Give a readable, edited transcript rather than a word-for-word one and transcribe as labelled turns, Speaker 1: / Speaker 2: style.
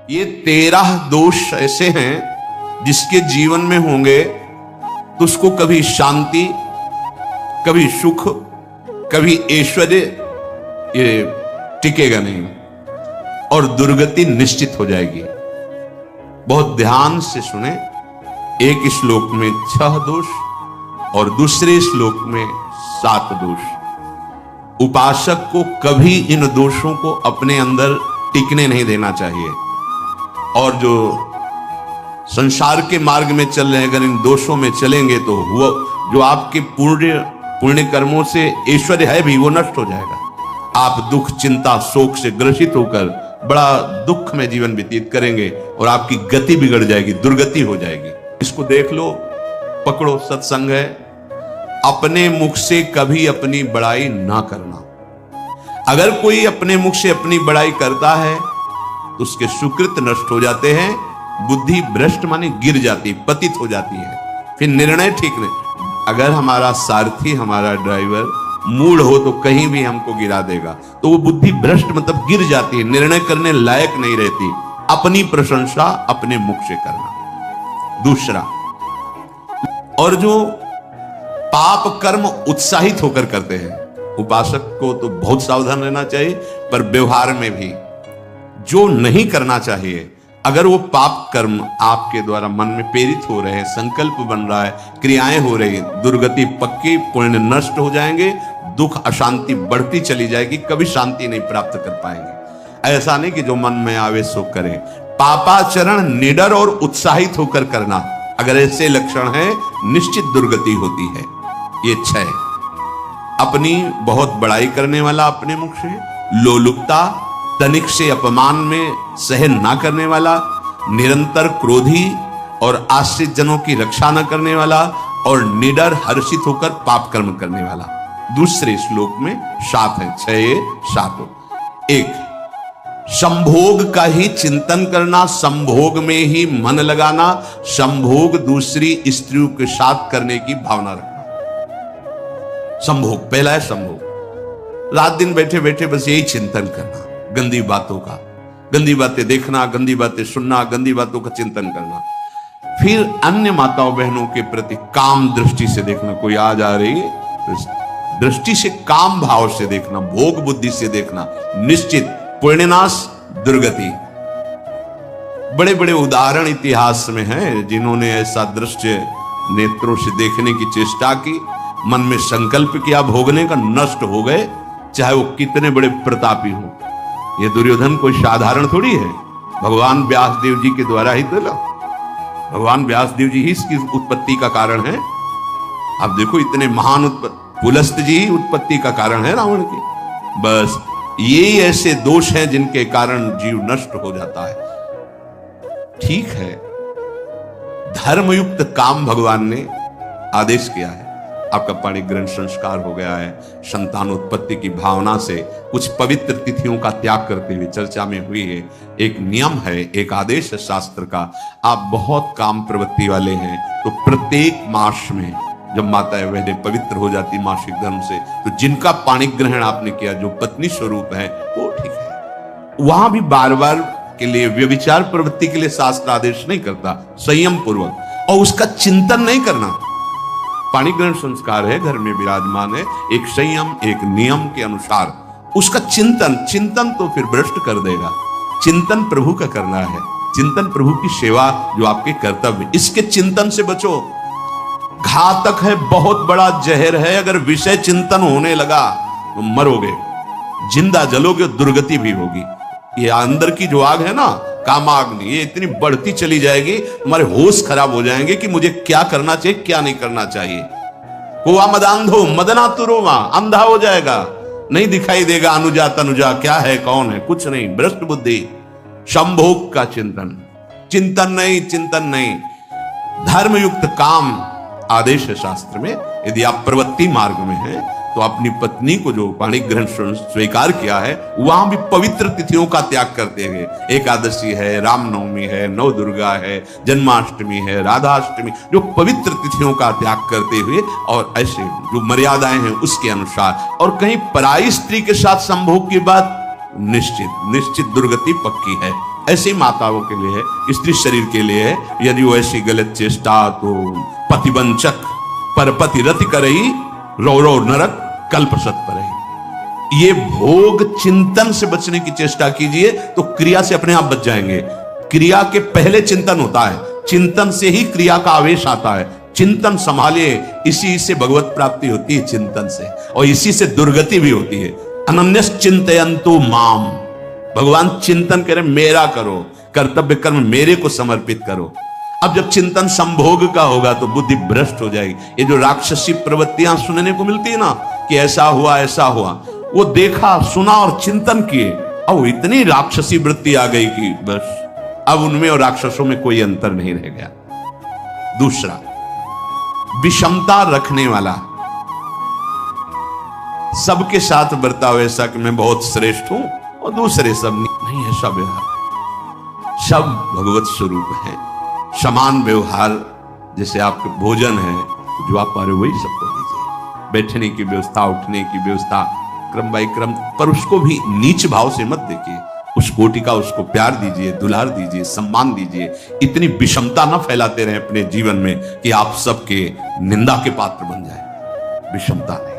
Speaker 1: ये 13 दोष ऐसे हैं जिसके जीवन में होंगे तो उसको कभी शांति, कभी सुख, कभी ऐश्वर्य ये टिकेगा नहीं और दुर्गति निश्चित हो जाएगी। बहुत ध्यान से सुने। एक श्लोक में 6 दोष और दूसरे श्लोक में 7 दोष। उपासक को कभी इन दोषों को अपने अंदर टिकने नहीं देना चाहिए। और जो संसार के मार्ग में चल रहे हैं, अगर इन दोषों में चलेंगे तो वो जो आपके पुण्य कर्मों से ऐश्वर्य है भी वो नष्ट हो जाएगा। आप दुख, चिंता, शोक से ग्रसित होकर बड़ा दुख में जीवन व्यतीत करेंगे और आपकी गति बिगड़ जाएगी, दुर्गति हो जाएगी। इसको देख लो, पकड़ो। सत्संग है, अपने मुख से कभी अपनी बड़ाई ना करना। अगर कोई अपने मुख से अपनी बड़ाई करता है तो उसके सुकृत नष्ट हो जाते हैं, बुद्धि भ्रष्ट माने गिर जाती, पतित हो जाती है, फिर निर्णय ठीक नहीं। अगर हमारा सारथी, हमारा ड्राइवर मूढ़ हो तो कहीं भी हमको गिरा देगा, तो वो बुद्धि भ्रष्ट मतलब गिर जाती है, निर्णय करने लायक नहीं रहती। अपनी प्रशंसा अपने मुख से करना। दूसरा, और जो पाप कर्म उत्साहित होकर करते हैं, उपासक को तो बहुत सावधान रहना चाहिए, पर व्यवहार में भी जो नहीं करना चाहिए। अगर वो पाप कर्म आपके द्वारा मन में प्रेरित हो रहे हैं, संकल्प बन रहा है, क्रियाएं हो रही हैं, दुर्गति पक्की, पुण्य नष्ट हो जाएंगे, दुख अशांति बढ़ती चली जाएगी, कभी शांति नहीं प्राप्त कर पाएंगे। ऐसा नहीं कि जो मन में आवे सो करें। पापाचरण निडर और उत्साहित होकर करना, अगर ऐसे लक्षण है निश्चित दुर्गति होती है। ये 6। अपनी बहुत बड़ाई करने वाला अपने मुख से, लोलुपता, तनिक से अपमान में सहन ना करने वाला, निरंतर क्रोधी और आश्रित जनों की रक्षा न करने वाला, और निडर हर्षित होकर पाप कर्म करने वाला। दूसरे श्लोक में 7 है, 6 7। 1, संभोग का ही चिंतन करना, संभोग में ही मन लगाना, संभोग दूसरी स्त्रियों के साथ करने की भावना रखना। संभोग, पहला है संभोग। रात दिन बैठे बैठे बस यही चिंतन करना, गंदी बातों का, गंदी बातें देखना, गंदी बातें सुनना, गंदी बातों का चिंतन करना। फिर अन्य माताओं बहनों के प्रति काम दृष्टि से देखना। कोई आ जा रही है तो दृष्टि से, काम भाव से देखना, भोग बुद्धि से देखना, निश्चित पुण्यनाश, दुर्गति। बड़े बड़े उदाहरण इतिहास में हैं जिन्होंने ऐसा दृश्य नेत्रों से देखने की चेष्टा की, मन में संकल्प किया, भोगने का, नष्ट हो गए, चाहे वो कितने बड़े प्रतापी हो। ये दुर्योधन कोई साधारण थोड़ी है, भगवान व्यासदेव जी के द्वारा ही तो भगवान व्यासदेव जी ही इसकी उत्पत्ति का कारण है। आप देखो, इतने महान पुलस्त जी ही उत्पत्ति का कारण है रावण की। बस ये ऐसे दोष हैं जिनके कारण जीव नष्ट हो जाता है। ठीक है, धर्मयुक्त काम भगवान ने आदेश किया है। आपका पाणिग्रहण संस्कार हो गया है, संतानोत्पत्ति की भावना से कुछ पवित्र तिथियों का त्याग करते हुए चर्चा में हुई है। एक नियम है, एक आदेश है शास्त्र का। आप बहुत काम प्रवृत्ति वाले हैं तो प्रत्येक मास में जब माताएं बहनें पवित्र हो जाती मासिक धर्म से, तो जिनका पाणिग्रहण आपने किया, जो पत्नी स्वरूप है, वो ठीक है। वहां भी बार बार के लिए व्यभिचार प्रवृत्ति के लिए शास्त्र आदेश नहीं करता, संयम पूर्वक, और उसका चिंतन नहीं करना। पाणिग्रहण संस्कार है, घर में विराजमान है, एक संयम, एक नियम के अनुसार उसका चिंतन तो फिर भ्रष्ट कर देगा। चिंतन प्रभु का करना है, चिंतन प्रभु की सेवा जो आपके कर्तव्य, इसके चिंतन से बचो। घातक है, बहुत बड़ा जहर है। अगर विषय चिंतन होने लगा तो मरोगे, जिंदा जलोगे, दुर्गति भी होगी। ये अंदर की जो आग है ना, कामाग्नि, ये इतनी बढ़ती चली जाएगी, तुम्हारे होश खराब हो जाएंगे कि मुझे क्या करना चाहिए, क्या नहीं करना चाहिए। कोआ मदांधो मदना तुरोवा, अंधा हो जाएगा, नहीं दिखाई देगा अनुजा तनुजा, क्या है कौन है, कुछ नहीं, भ्रष्ट बुद्धि। संभोग का चिंतन नहीं। धर्मयुक्त काम आदेश है शास्त्र में। यदि आप प्रवृत्ति मार्ग में हैं तो अपनी पत्नी को जो पाणिग्रहण स्वीकार किया है, वहां भी पवित्र तिथियों का त्याग करते हुए, एकादशी है, रामनवमी है, नव दुर्गा है, जन्माष्टमी है, राधाष्टमी, जो पवित्र तिथियों का त्याग करते हुए, और ऐसे जो मर्यादाएं हैं उसके अनुसार। और कहीं पराई स्त्री के साथ संभोग की बात, निश्चित दुर्गति पक्की है। ऐसे ही माताओं के लिए है, स्त्री शरीर के लिए है। यदि वो ऐसी गलत चेष्टा तो पतिवंचक परपति रति करई रौ रौ नरक कल्पसत परई। ये भोग चिंतन से बचने की चेष्टा कीजिए तो क्रिया से अपने आप बच जाएंगे। क्रिया के पहले चिंतन होता है, चिंतन से ही क्रिया का आवेश आता है। चिंतन संभालिए, इसी से भगवत प्राप्ति होती है, चिंतन से, और इसी से दुर्गति भी होती है। अनन्यस चिंतयन्तु माम, भगवान चिंतन करें मेरा करो, कर्तव्य कर्म मेरे को समर्पित करो। अब जब चिंतन संभोग का होगा तो बुद्धि भ्रष्ट हो जाएगी। ये जो राक्षसी प्रवृत्तियां सुनने को मिलती है ना कि ऐसा हुआ ऐसा हुआ, वो देखा सुना और चिंतन किए, अब इतनी राक्षसी वृत्ति आ गई कि बस अब उनमें और राक्षसों में कोई अंतर नहीं रह गया। दूसरा, विषमता रखने वाला, सबके साथ बर्ताव ऐसा कि मैं बहुत श्रेष्ठ हूं और दूसरे सब नहीं, ऐसा व्यवहार। सब भगवत स्वरूप है, समान व्यवहार। जैसे आपके भोजन है तो जो आप पा रहे हो वही सबको दीजिए, बैठने की व्यवस्था, उठने की व्यवस्था, क्रम बाई क्रम, पर उसको भी नीच भाव से मत देखिए। उस कोटि का उसको प्यार दीजिए, दुलार दीजिए, सम्मान दीजिए। इतनी विषमता न फैलाते रहे अपने जीवन में कि आप सबके निंदा के पात्र बन जाए। विषमता नहीं।